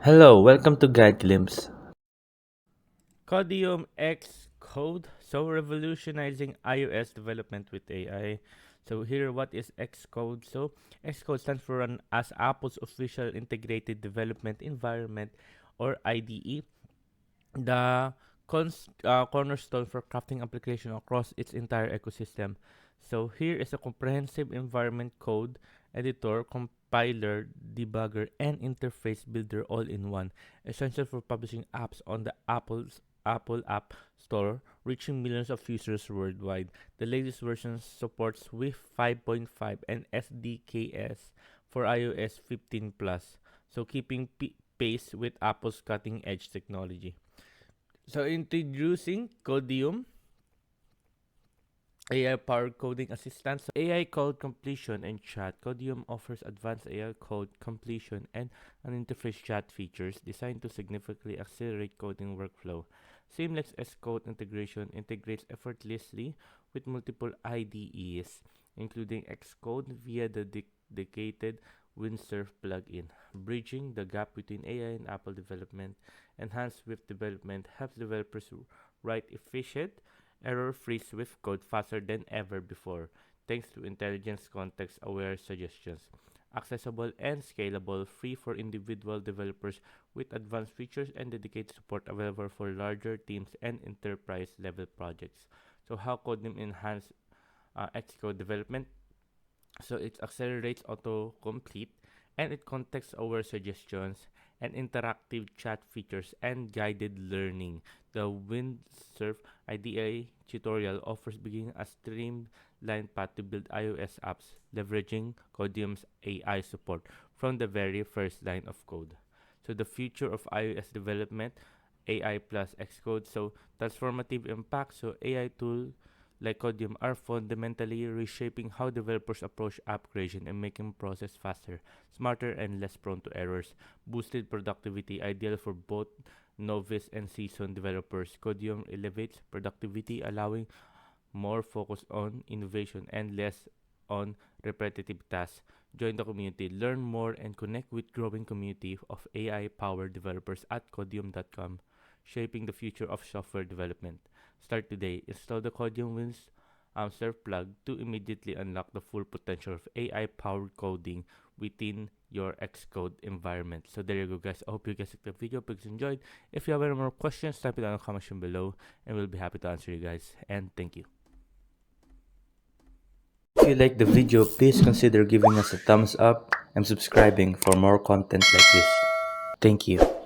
Hello, welcome to Guide Glimpse. Codeium Xcode, so revolutionizing iOS development with AI. So here, what is Xcode? So Xcode stands for as Apple's official integrated development environment, or IDE, the cornerstone for crafting application across its entire ecosystem. So here is a comprehensive environment code editor, compiler, debugger, and interface builder all in one, essential for publishing apps on the Apple App Store, reaching millions of users worldwide. The latest version supports Swift 5.5 and SDKs for iOS 15 plus, so keeping pace with Apple's cutting edge technology. So introducing Codeium, AI-powered coding assistant. So AI code completion and chat. Codeium offers advanced AI code completion and an interface chat features designed to significantly accelerate coding workflow. Seamless Xcode integration integrates effortlessly with multiple IDEs, including Xcode via the dedicated Windsurf plugin. Bridging the gap between AI and Apple development, enhanced Swift development helps developers write efficient, error-free Swift code faster than ever before, thanks to intelligent context-aware suggestions. Accessible and scalable, free for individual developers with advanced features and dedicated support available for larger teams and enterprise-level projects. So how Codeium enhance Xcode development? So it accelerates autocomplete and it context-aware suggestions and interactive chat features and guided learning. The Windsurf IDEA tutorial offers beginning a streamlined path to build iOS apps, leveraging Codeium's AI support from the very first line of code. So the future of iOS development, AI plus Xcode. So transformative impact. So AI tool like Codium are fundamentally reshaping how developers approach app creation and making process faster, smarter, and less prone to errors. Boosted productivity, ideal for both novice and seasoned developers. Codium elevates productivity, allowing more focus on innovation and less on repetitive tasks. Join the community, learn more, and connect with growing community of AI-powered developers at Codium.com, shaping the future of software development. Start today. Install the Codium Wins Surf plug to immediately unlock the full potential of AI-powered coding within your Xcode environment. So there you go, guys. I hope you guys liked the video. Please enjoyed. If you have any more questions, type it down in the comment section below, and we'll be happy to answer you guys. And thank you. If you like the video, please consider giving us a thumbs up and subscribing for more content like this. Thank you.